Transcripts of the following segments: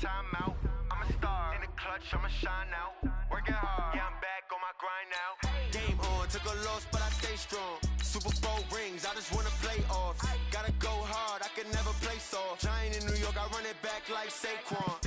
timeout. I'm a star in the clutch, I'ma shine out. Working hard, yeah, I'm back on my grind now. Game on, took a loss, but I stay strong. Super Bowl rings, I just wanna play off. Gotta go hard, I can never play soft. Giant in New York, I run it back like Saquon.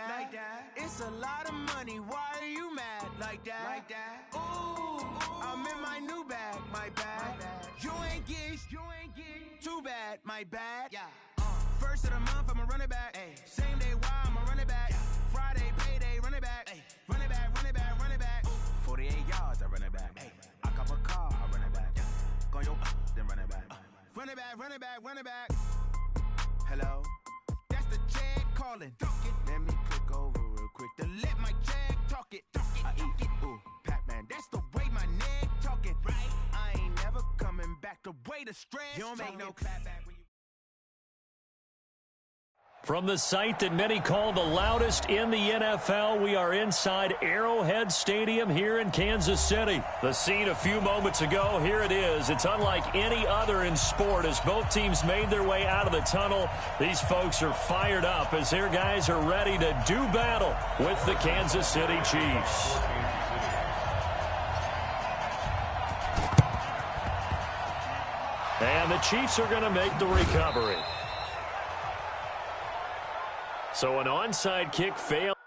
Like that. It's a lot of money. Why are you mad like that? Like that. Ooh, I'm in my new bag. My bad. You ain't get too bad. My bad. Yeah. First of the month, I'ma run it back. Ay. Same day, why I'ma run it back. Yeah. Friday, payday, run it back. Ay. Run it back, run it back, run it back. 48 yards, I run it back. Ay. I cop a car, I run it back. Yeah. Go yo, then run it back. Run it back, run it back, run it back. Hello? That's the check calling. Let me click over real quick to let my check talk it. I eat it. Ooh, Pac-Man, that's the way my neck talking. Right? I ain't never coming back. The way the stress. You don't make no clap back when you. From the site that many call the loudest in the NFL, we are inside Arrowhead Stadium here in Kansas City. The scene a few moments ago, here it is. It's unlike any other in sport as both teams made their way out of the tunnel. These folks are fired up as their guys are ready to do battle with the Kansas City Chiefs. And the Chiefs are going to make the recovery. So an onside kick failed.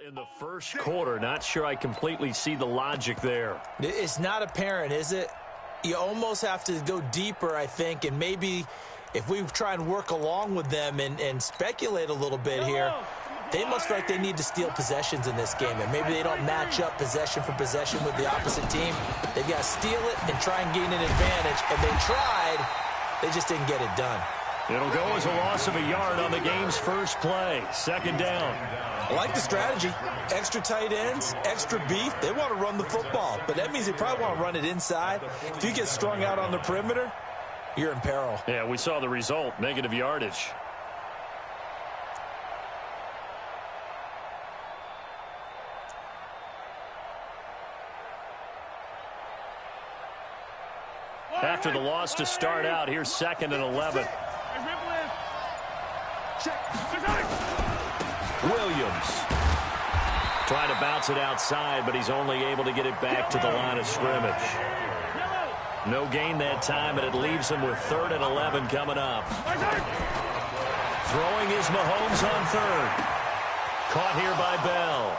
In the first quarter, not sure I completely see the logic there. It's not apparent, is it? You almost have to go deeper, I think, and maybe if we try and work along with them and speculate a little bit here, they must feel like they need to steal possessions in this game, and maybe they don't match up possession for possession with the opposite team. They've got to steal it and try and gain an advantage, and they tried. They just didn't get it done. It'll go as a loss of a yard on the game's first play. Second down. I like the strategy. Extra tight ends, extra beef. They want to run the football, but that means they probably want to run it inside. If you get strung out on the perimeter, you're in peril. Yeah, we saw the result, negative yardage. After the loss to start out, here's 2nd and 11. Williams trying to bounce it outside, but he's only able to get it back to the line of scrimmage. No gain that time, and it leaves him with 3rd and 11 coming up. Throwing is Mahomes on 3rd. Caught here by Bell.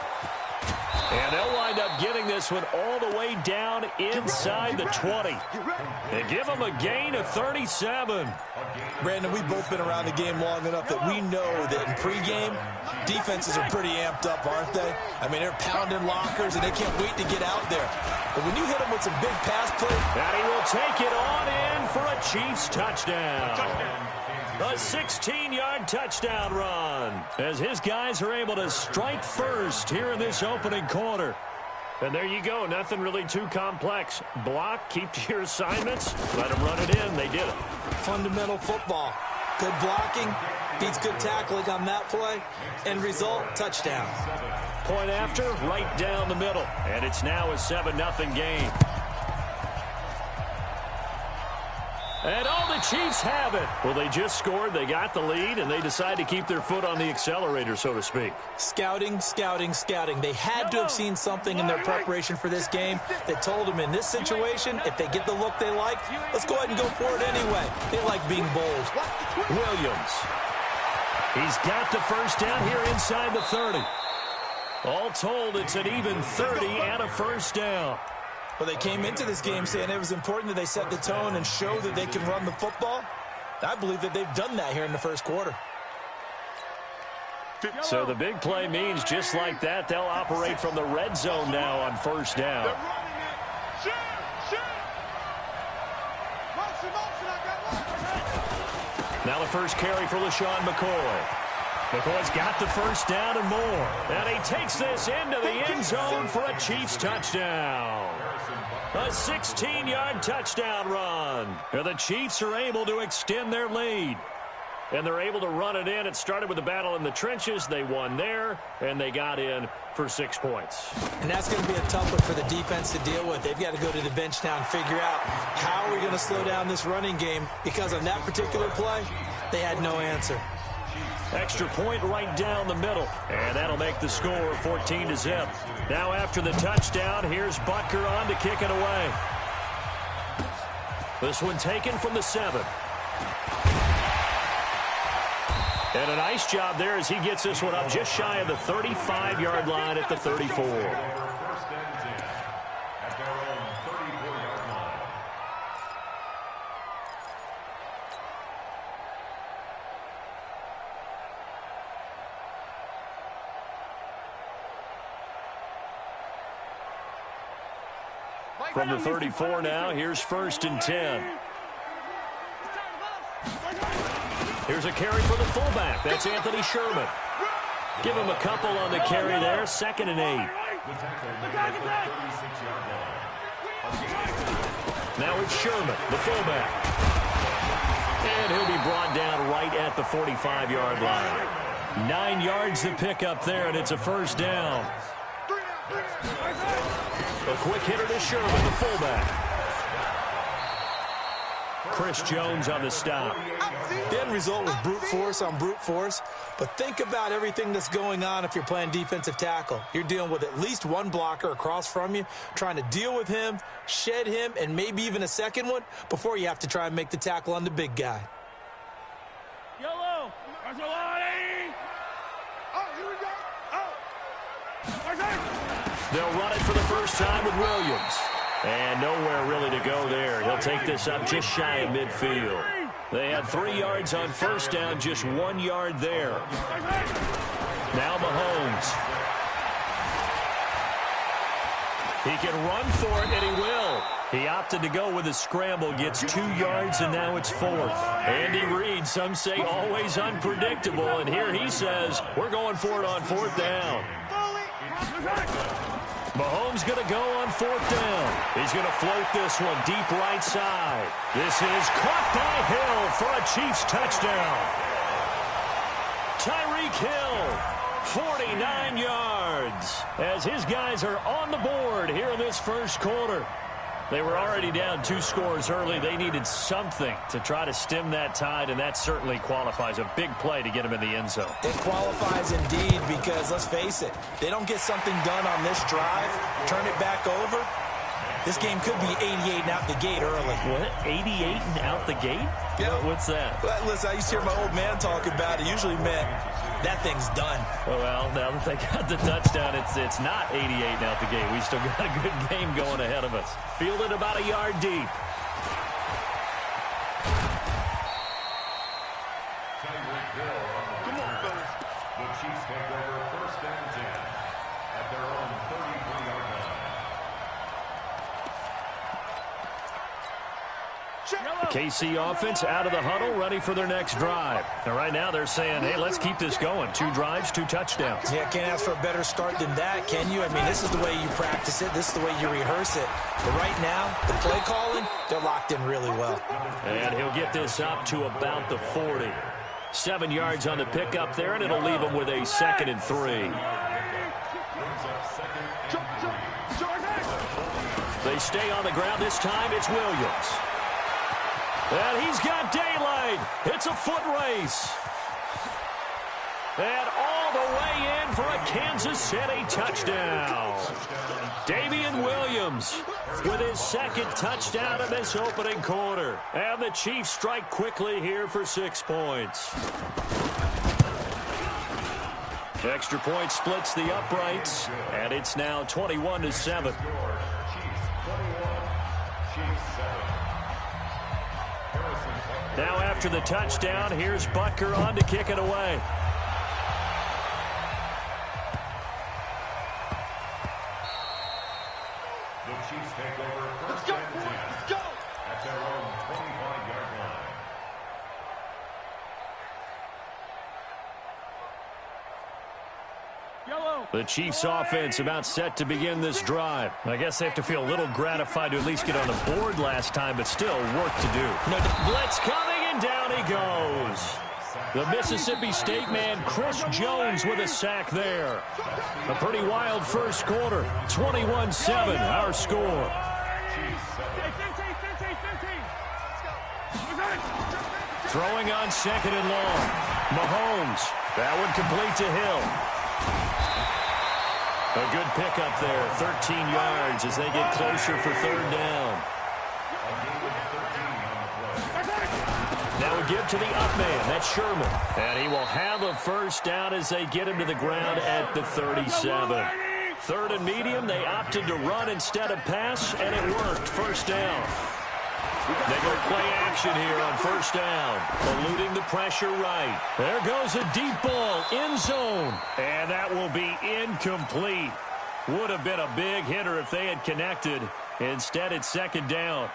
And they'll wind up getting this one all the way down inside the 20. They give them a gain of 37. Brandon, we've both been around the game long enough that we know that in pregame, defenses are pretty amped up, aren't they? I mean, they're pounding lockers, and they can't wait to get out there. But when you hit them with some big pass play... And he will take it on in for a Chiefs touchdown. A 16-yard touchdown run as his guys are able to strike first here in this opening quarter. And there you go. Nothing really too complex. Block, keep to your assignments, let them run it in. They did it. Fundamental football. Good blocking, beats good tackling on that play. End result, touchdown. Point after, right down the middle. And it's now a 7-0 game. And all the Chiefs have it. Well, they just scored, they got the lead, and they decide to keep their foot on the accelerator, so to speak. Scouting, scouting, scouting. They had to have seen something in their preparation for this game that told them in this situation, if they get the look they like, let's go ahead and go for it anyway. They like being bold. Williams. He's got the first down here inside the 30. All told, it's an even 30 and a first down. Well, they came into this game saying it was important that they set the tone and show that they can run the football. I believe that they've done that here in the first quarter. So the big play means just like that, they'll operate from the red zone now on first down. Now the first carry for LaShawn McCoy. McCoy's got the first down and more. And he takes this into the end zone for a Chiefs touchdown. A 16-yard touchdown run. And the Chiefs are able to extend their lead. And they're able to run it in. It started with a battle in the trenches. They won there, and they got in for 6 points. And that's going to be a tough one for the defense to deal with. They've got to go to the bench now and figure out how are we going to slow down this running game, because on that particular play, they had no answer. Extra point right down the middle, and that'll make the score 14-0. Now after the touchdown, here's Butker on to kick it away. This one taken from the 7. And a nice job there as he gets this one up just shy of the 35-yard line at the 34. From the 34 now, here's 1st and 10. Here's a carry for the fullback. That's Anthony Sherman. Give him a couple on the carry there. 2nd and 8. Now it's Sherman, the fullback. And he'll be brought down right at the 45-yard line. 9 yards to pick up there, and it's a first down. A quick hitter to Sherman, the fullback. Chris Jones on the stop. The end result was brute force on brute force, but think about everything that's going on if you're playing defensive tackle. You're dealing with at least one blocker across from you, trying to deal with him, shed him, and maybe even a second one before you have to try and make the tackle on the big guy. Yellow. They'll run it for the first time with Williams. And nowhere really to go there. He'll take this up just shy of midfield. They had 3 yards on first down, just 1 yard there. Now Mahomes. He can run for it, and he will. He opted to go with a scramble, gets 2 yards, and now it's 4th. Andy Reid, some say always unpredictable, and here he says, we're going for it on 4th down. Mahomes going to go on 4th down. He's going to float this one deep right side. This is caught by Hill for a Chiefs touchdown. Tyreek Hill, 49 yards, as his guys are on the board here in this first quarter. They were already down 2 scores early. They needed something to try to stem that tide, and that certainly qualifies. A big play to get him in the end zone. It qualifies indeed, because let's face it, they don't get something done on this drive, turn it back over, this game could be 88 and out the gate early. What? 88 and out the gate? Yeah. What's that? Well, listen, I used to hear my old man talk about it. Usually meant that thing's done. Well, now that they got the touchdown, it's not 88 and out the gate. We still got a good game going ahead of us. Fielded about a yard deep. Come on, fellas. The Chiefs take over 1st and 10 at their own 33-yard line. KC offense out of the huddle, ready for their next drive. And right now they're saying, hey, let's keep this going. 2 drives, 2 touchdowns. Yeah, can't ask for a better start than that, can you? I mean, this is the way you practice it. This is the way you rehearse it. But right now, the play calling, they're locked in really well. And he'll get this up to about the 40. 7 yards on the pickup there, and it'll leave him with a 2nd and 3. They stay on the ground. This time it's Williams. And he's got daylight. It's a foot race. And all the way in for a Kansas City touchdown. Damian Williams with his second touchdown in this opening quarter. And the Chiefs strike quickly here for 6 points. Extra point splits the uprights, and it's now 21-7. Now after the touchdown, here's Butker on to kick it away. The Chiefs take over first and 10 at their own 25-yard line. The Chiefs offense about set to begin this drive. I guess they have to feel a little gratified to at least get on the board last time, but still work to do. No, blitz coming, and down he goes. The Mississippi State man, Chris Jones, with a sack there. A pretty wild first quarter. 21-7, our score. Throwing on second and long. Mahomes. That one complete to Hill. A good pickup there, 13 yards as they get closer for third down. Now a give to the up man, that's Sherman. And he will have a first down as they get him to the ground at the 37. Third and medium, they opted to run instead of pass, and it worked, first down. They go play action here on first down, eluding the pressure right. There goes a deep ball, end zone, and that will be incomplete. Would have been a big hitter if they had connected. Instead, it's second down.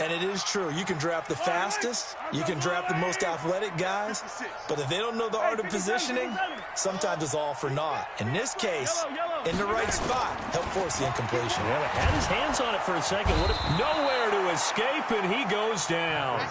And it is true. You can draft the fastest. You can draft the most athletic guys. But if they don't know the art of positioning, sometimes it's all for naught. In this case, in the right spot, help force the incompletion. Yeah, had his hands on it for a second. Nowhere to escape, and he goes down.